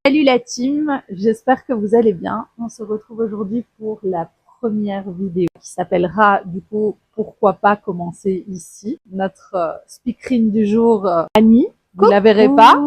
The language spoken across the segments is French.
Salut la team, j'espère que vous allez bien. On se retrouve aujourd'hui pour la première vidéo qui s'appellera du coup « Pourquoi pas commencer ici ?» Notre speakerine du jour, Annie, vous la verrez pas,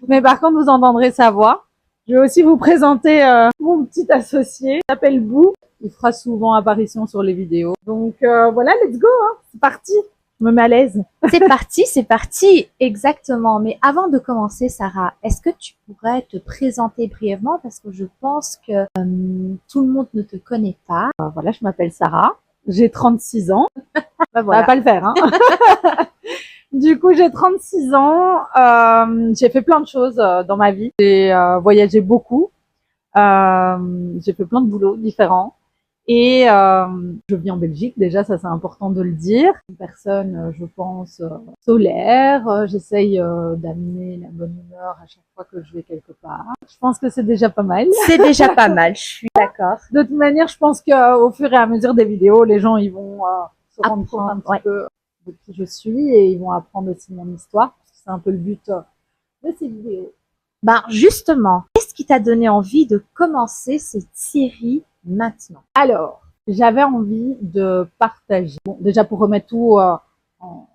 mais par contre vous entendrez sa voix. Je vais aussi vous présenter mon petit associé, il s'appelle Bou. Il fera souvent apparition sur les vidéos. Donc voilà, let's go, hein. C'est parti. Je me mets à l'aise. C'est parti, exactement. Mais avant de commencer, Sarah, est-ce que tu pourrais te présenter brièvement parce que je pense que tout le monde ne te connaît pas. Voilà, je m'appelle Sarah, j'ai 36 ans. Bah, voilà. Ça va pas le faire, hein. Du coup, j'ai 36 ans. J'ai fait plein de choses dans ma vie. J'ai voyagé beaucoup. J'ai fait plein de boulots différents. Et je vis en Belgique, déjà ça c'est important de le dire. Une personne, je pense, solaire. J'essaye d'amener la bonne humeur à chaque fois que je vais quelque part. Je pense que c'est déjà pas mal. C'est déjà pas mal, je suis d'accord. De toute manière, je pense qu'au fur et à mesure des vidéos, les gens ils vont se rendre compte un petit peu de qui je suis et ils vont apprendre aussi mon histoire. C'est un peu le but de ces vidéos. Ben justement, qu'est-ce qui t'a donné envie de commencer cette série maintenant? Alors, j'avais envie de partager. Bon, déjà pour remettre tout en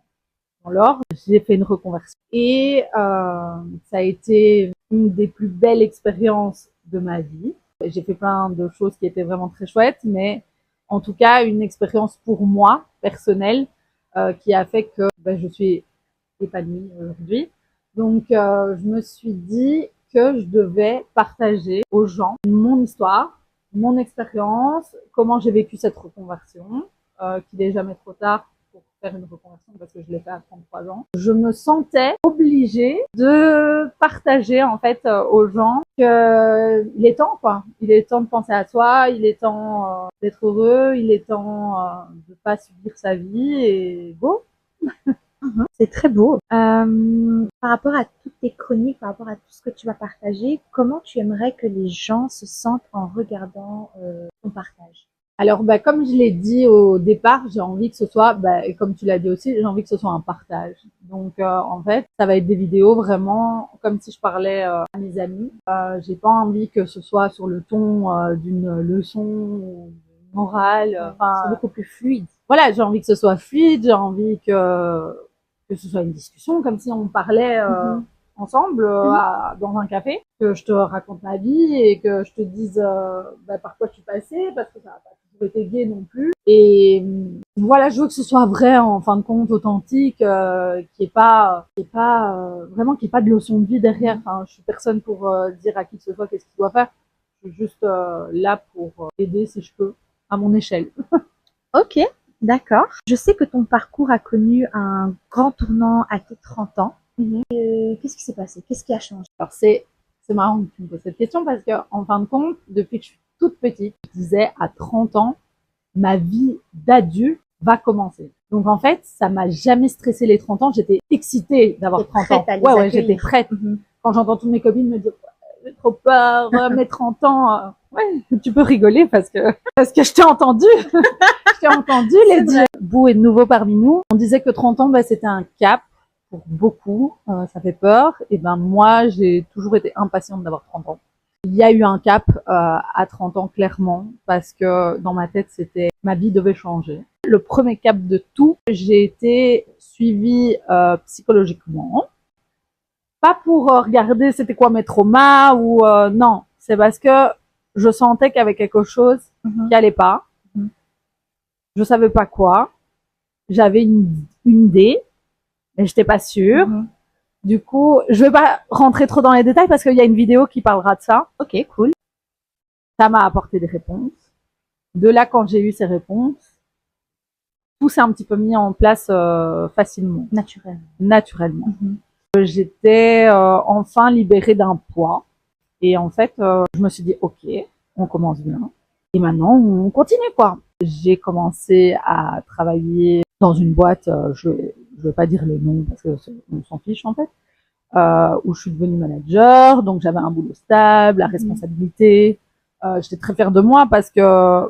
l'ordre, j'ai fait une reconversion. Et ça a été une des plus belles expériences de ma vie. J'ai fait plein de choses qui étaient vraiment très chouettes, mais en tout cas, une expérience pour moi, personnelle, qui a fait que je suis épanouie aujourd'hui. Donc, je me suis dit que je devais partager aux gens mon histoire, mon expérience, comment j'ai vécu cette reconversion, qu'il n'est jamais trop tard pour faire une reconversion parce que je l'ai fait à 33 ans. Je me sentais obligée de partager en fait aux gens que il est temps quoi. Il est temps de penser à soi, il est temps d'être heureux, il est temps de pas subir sa vie et go. C'est très beau. Par rapport à toutes tes chroniques, par rapport à tout ce que tu vas partager, comment tu aimerais que les gens se sentent en regardant ton partage? Alors, comme je l'ai dit au départ, j'ai envie que ce soit, et comme tu l'as dit aussi, j'ai envie que ce soit un partage. Donc, en fait, ça va être des vidéos vraiment comme si je parlais à mes amis. J'ai pas envie que ce soit sur le ton d'une leçon morale. C'est beaucoup plus fluide. Voilà, j'ai envie que ce soit fluide, j'ai envie que ce soit une discussion, comme si on parlait ensemble dans un café, que je te raconte ma vie et que je te dise par quoi je suis passée, parce que ça n'a pas toujours été gai non plus. Et voilà, je veux que ce soit vrai, en fin de compte, authentique, qu'il n'y ait pas vraiment qu'il n'y ait pas de leçon de vie derrière. Enfin, je suis personne pour dire à qui que ce soit qu'est-ce qu'il doit faire. Je suis juste là pour aider si je peux, à mon échelle. Ok, d'accord. Je sais que ton parcours a connu un grand tournant à tes 30 ans. Qu'est-ce qui s'est passé? Qu'est-ce qui a changé? Alors c'est marrant que tu me poses cette question parce que en fin de compte, depuis que je suis toute petite, je disais à 30 ans, ma vie d'adulte va commencer. Donc en fait, ça m'a jamais stressé les 30 ans. J'étais excitée d'avoir 30 ans. Ouais, j'étais prête. Quand j'entends toutes mes copines me dire j'ai trop peur, mes 30 ans. Ouais, tu peux rigoler parce que je t'ai entendu. Je t'ai entendu les dire. Bou est de nouveau parmi nous. On disait que 30 ans, c'était un cap pour beaucoup. Ça fait peur. Et moi, j'ai toujours été impatiente d'avoir 30 ans. Il y a eu un cap à 30 ans, clairement, parce que dans ma tête, c'était ma vie devait changer. Le premier cap de tout, j'ai été suivie psychologiquement. Pas pour regarder c'était quoi mes traumas ou non, c'est parce que je sentais qu'il y avait quelque chose qui allait pas. Je savais pas quoi. J'avais une idée, mais j'étais pas sûre. Du coup, je vais pas rentrer trop dans les détails parce qu'il y a une vidéo qui parlera de ça. Ok, cool. Ça m'a apporté des réponses. De là, quand j'ai eu ces réponses, tout s'est un petit peu mis en place facilement. Naturellement. J'étais enfin libérée d'un poids. Et en fait, je me suis dit, ok, on commence bien. Et maintenant, on continue, quoi. J'ai commencé à travailler dans une boîte, je veux pas dire le nom parce que on s'en fiche en fait, où je suis devenue manager, donc j'avais un boulot stable, la responsabilité. J'étais très fière de moi parce que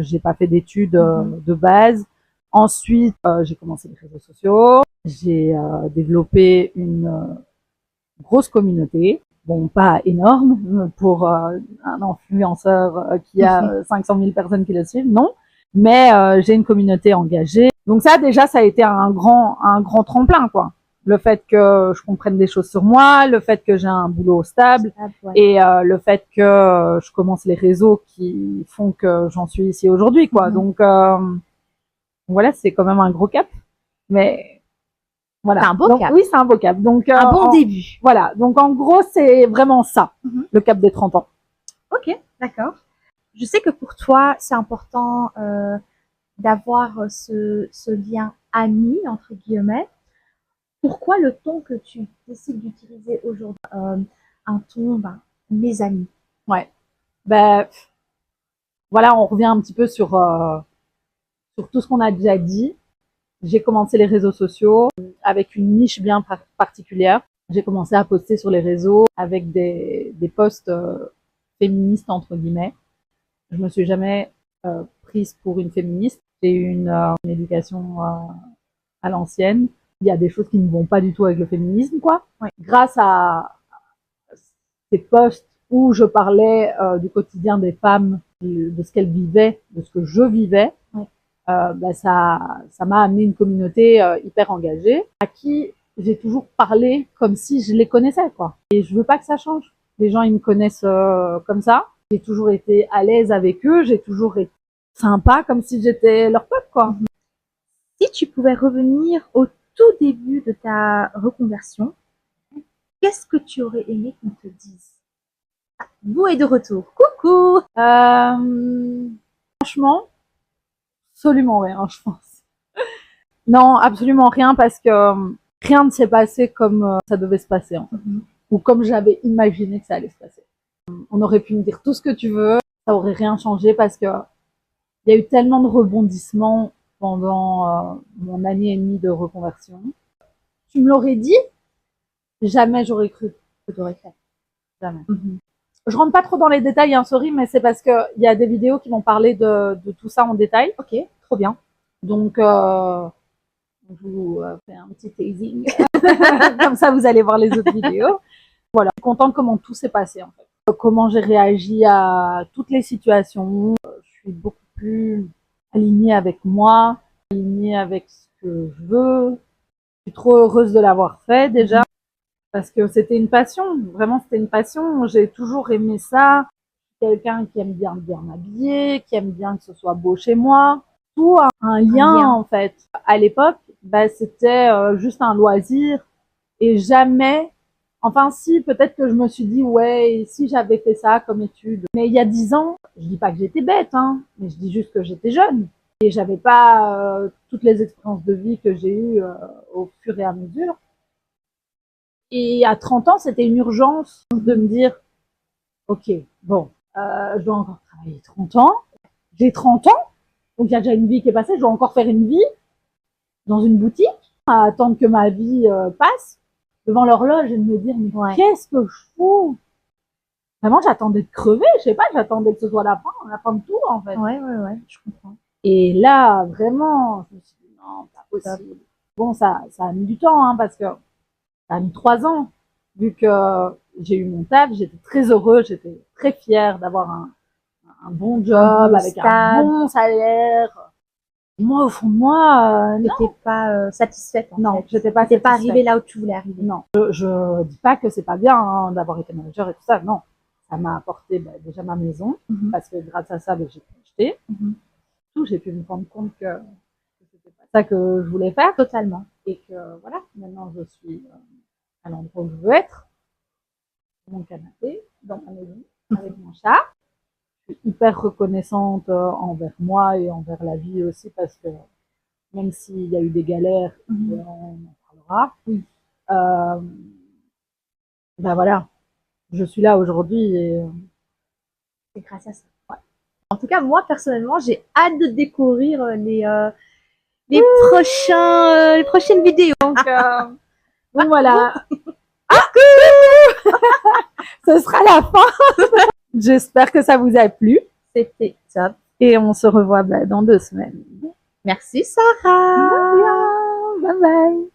j'ai pas fait d'études de base. Ensuite, j'ai commencé les réseaux sociaux, j'ai développé une grosse communauté. Bon, pas énorme pour un influenceur qui a 500 000 personnes qui le suivent, non. Mais j'ai une communauté engagée. Donc ça, déjà, ça a été un grand tremplin, quoi. Le fait que je comprenne des choses sur moi, le fait que j'ai un boulot stable et le fait que je commence les réseaux qui font que j'en suis ici aujourd'hui, quoi. Donc voilà, c'est quand même un gros cap. Mais voilà. C'est un beau cap. Oui, c'est un beau cap. Donc un bon début. Voilà. Donc en gros, c'est vraiment ça, le cap des 30 ans. Ok, d'accord. Je sais que pour toi, c'est important d'avoir ce lien ami, entre guillemets. Pourquoi le ton que tu décides d'utiliser aujourd'hui, un ton, mes amis? Ouais. Ben, voilà, on revient un petit peu sur tout ce qu'on a déjà dit. J'ai commencé les réseaux sociaux avec une niche bien particulière. J'ai commencé à poster sur les réseaux avec des posts féministes, entre guillemets. Je me suis jamais prise pour une féministe. J'ai eu une éducation à l'ancienne. Il y a des choses qui ne vont pas du tout avec le féminisme, quoi. Ouais. Grâce à ces posts où je parlais du quotidien des femmes, de ce qu'elles vivaient, de ce que je vivais, ça m'a amené une communauté hyper engagée, à qui j'ai toujours parlé comme si je les connaissais, quoi. Et je veux pas que ça change. Les gens, ils me connaissent comme ça. J'ai toujours été à l'aise avec eux, j'ai toujours été sympa, comme si j'étais leur pote, quoi. Si tu pouvais revenir au tout début de ta reconversion, qu'est-ce que tu aurais aimé qu'on te dise? Vous est de retour. Coucou. Franchement, absolument rien, je pense. Non, absolument rien, parce que rien ne s'est passé comme ça devait se passer, en fait. Ou comme j'avais imaginé que ça allait se passer. On aurait pu me dire tout ce que tu veux, ça aurait rien changé, parce que il y a eu tellement de rebondissements pendant mon année et demie de reconversion. Tu me l'aurais dit, jamais j'aurais cru que tu aurais fait. Jamais. Je rentre pas trop dans les détails, hein, sorry, mais c'est parce que il y a des vidéos qui m'ont parlé de tout ça en détail. Ok, trop bien. Donc, je vous fais un petit teasing. Comme ça, vous allez voir les autres vidéos. Voilà, je suis contente comment tout s'est passé, en fait. Comment j'ai réagi à toutes les situations. Je suis beaucoup plus alignée avec moi, alignée avec ce que je veux. Je suis trop heureuse de l'avoir fait, déjà. Parce que c'était une passion. Vraiment, c'était une passion. J'ai toujours aimé ça. Quelqu'un qui aime bien m'habiller, qui aime bien que ce soit beau chez moi. Tout a un lien, en fait. À l'époque, c'était juste un loisir et jamais, enfin si, peut-être que je me suis dit, ouais, si j'avais fait ça comme étude. Mais il y a 10 ans, je dis pas que j'étais bête, hein, mais je dis juste que j'étais jeune et j'avais pas toutes les expériences de vie que j'ai eues au fur et à mesure. Et à 30 ans, c'était une urgence de me dire, ok, bon, je dois encore travailler 30 ans, j'ai 30 ans, donc il y a déjà une vie qui est passée, je dois encore faire une vie dans une boutique, à attendre que ma vie passe, devant l'horloge et de me dire, mais qu'est-ce que je fous? Vraiment, j'attendais de crever, je sais pas, j'attendais que ce soit la fin de tout, en fait. Ouais, je comprends. Et là, vraiment, je me suis dit, non, pas possible. Bon, ça a mis du temps, hein, parce que ça a mis 3 ans, vu que j'ai eu mon taf, j'étais très heureuse, j'étais très fière d'avoir un bon job, avec un bon salaire. Moi, au fond de moi, t'étais pas satisfaite. Non, j'étais pas. T'es pas arrivée là où tu voulais arriver. Non, je dis pas que c'est pas bien hein, d'avoir été manager et tout ça. Non, ça m'a apporté déjà ma maison parce que grâce à ça, j'ai pu acheter. Tout, j'ai pu me rendre compte que c'était pas ça que je voulais faire totalement et que voilà, maintenant je suis à l'endroit où je veux être, mon canapé, dans ma maison, avec mon chat. Je suis hyper reconnaissante envers moi et envers la vie aussi parce que même s'il y a eu des galères, on en parlera. Voilà, je suis là aujourd'hui et c'est grâce à ça. Ouais. En tout cas, moi personnellement, j'ai hâte de découvrir les prochaines vidéos. Donc voilà. Ce sera la fin. J'espère que ça vous a plu. C'était top. Et on se revoit dans 2 semaines. Merci Sarah. Bye bye.